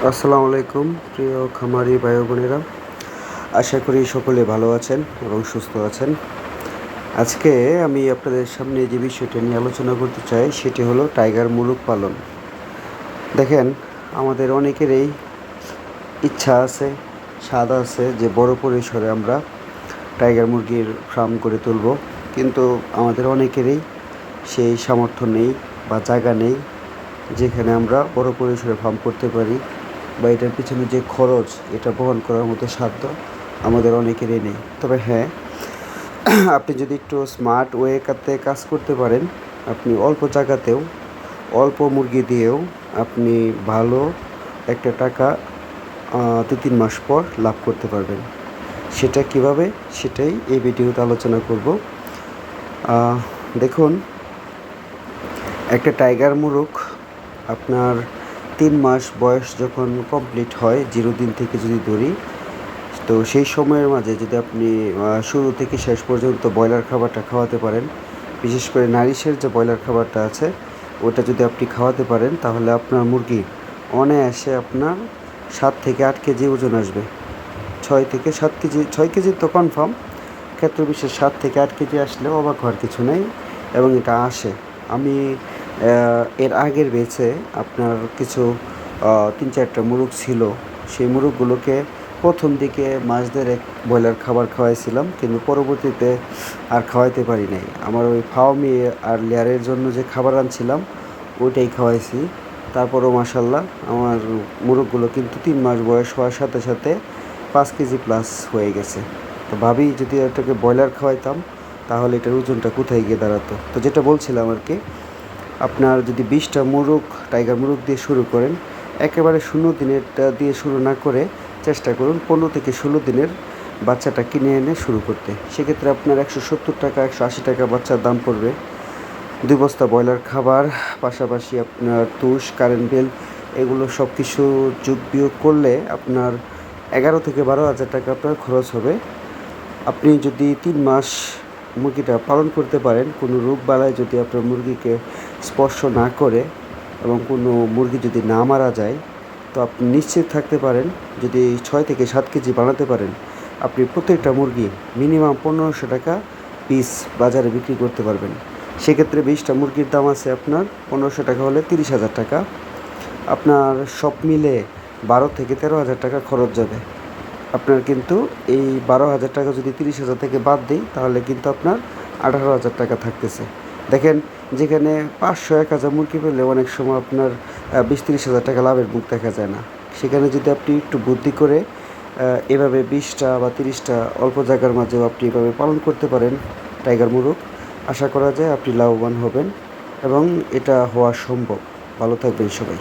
আসসালামু আলাইকুম প্রিয় খামারি ভাই বোনেরা, আশা করি সকলে ভালো আছেন এবং সুস্থ আছেন। আজকে আমি আপনাদের সামনে যে বিষয়টা নিয়ে আলোচনা করতে চাই সেটি হলো টাইগার মুরগ পালন। দেখেন, আমাদের অনেকেরই ইচ্ছা আছে, স্বাদ আছে যে বড় পরিসরে আমরা টাইগার মুরগির ফার্ম করে তুলব, কিন্তু আমাদের অনেকেরই সেই সামর্থ্য নেই বা জায়গা নেই যেখানে আমরা বড় পরিসরে ফার্ম করতে পারি, বা এটার পিছনে যে খরচ এটা বহন করার মতো সাধ্য আমাদের অনেকেরই নেই। তবে হ্যাঁ, আপনি যদি একটু স্মার্ট ওয়েতে কাজ করতে পারেন, আপনি অল্প জায়গাতেও অল্প মুরগি দিয়েও আপনি ভালো একটা টাকা 2-3 মাস পর লাভ করতে পারবেন। সেটা কিভাবে, সেটাই এই ভিডিওতে আলোচনা করব। দেখুন, একটা টাইগার মুরগ আপনার 3 মাস বয়স যখন কমপ্লিট হয়, 0 দিন থেকে যদি ধরি, তো সেই সময়ের মাঝে যদি আপনি শুরু থেকে শেষ পর্যন্ত ব্রয়লার খাবারটা খাওয়াতে পারেন, বিশেষ করে নারিশের যে ব্রয়লার খাবারটা আছে ওটা যদি আপনি খাওয়াতে পারেন, তাহলে আপনার মুরগি অনায়াসে আপনার 7 থেকে 8 কেজি ওজন আসবে। 6 থেকে 7 কেজি, 6 কেজি তো কনফার্ম, ক্ষেত্র বিশেষ 7 থেকে 8 কেজি আসলেও অবাক হওয়ার কিছু নেই, এবং এটা আসে। আমি এর আগের বেচে আপনার কিছু 3-4টা মুরগ ছিল, সেই মুরগগুলোকে প্রথম দিকে মাস দেড়েক ব্রয়লার খাবার খাওয়াইছিলাম, কিন্তু পরবর্তীতে আর খাওয়াইতে পারি নাই। আমার ওই ফার্মি আর লেয়ারের জন্য যে খাবার আনছিলাম ওইটাই খাওয়াইছি। তারপরও মাশাল্লাহ আমার মুরগগুলো কিন্তু 3 মাস বয়স হওয়ার সাথে সাথে 5 কেজি প্লাস হয়ে গেছে। তো ভাবি, যদি এটাকে ব্রয়লার খাওয়াইতাম তাহলে এটার ওজনটা কোথায় গিয়ে দাঁড়াতো। তো যেটা বলছিলাম আর কি, আপনার যদি 20টা মুরগ টাইগার মুরগ দিয়ে শুরু করেন, একেবারে 0 দিনেরটা দিয়ে শুরু না করে চেষ্টা করুন 15 থেকে 16 দিনের বাচ্চাটা কিনে এনে শুরু করতে। সেক্ষেত্রে আপনার 170 টাকা 180 টাকা বাচ্চার দাম পড়বে। 2 বস্তা ব্রয়লার খাবার, পাশাপাশি আপনার তুষ, কারেন্ট বিল, এগুলো সব কিছু যোগ বিয়োগ করলে আপনার 11 থেকে 12 হাজার টাকা আপনার খরচ হবে। আপনি যদি 3 মাস মুরগিটা পালন করতে পারেন, কোনো রোগ বালাই যদি আপনার মুরগিকে স্পর্শ না করে এবং কোনো মুরগি যদি না মারা যায়, তো আপনি নিশ্চিত থাকতে পারেন, যদি 6 থেকে 7 কেজি বানাতে পারেন, আপনি প্রত্যেকটা মুরগি মিনিমাম 1500 টাকা পিস বাজারে বিক্রি করতে পারবেন। সেক্ষেত্রে 20টা মুরগির দাম আছে আপনার 1500 টাকা হলে 30,000 টাকা। আপনার সব মিলে 12 থেকে 13,000 টাকা খরচ যাবে। আপনার কিন্তু এই 12,000 টাকা যদি 30,000 থেকে বাদ দিই, তাহলে কিন্তু আপনার 18,000 টাকা থাকতেছে। দেখেন, যেখানে 500-1000 মুরগি পেলে অনেক সময় আপনার 20-30,000 টাকা লাভের মুখ দেখা যায় না। সেখানে যদি আপনি একটু বুদ্ধি করে এভাবে 20টা বা 30টা অল্প জায়গার মাঝেও আপনি এভাবে পালন করতে পারেন টাইগার মুরগ, আশা করা যায় আপনি লাভবান হবেন এবং এটা হওয়া সম্ভব। ভালো থাকবেন সবাই।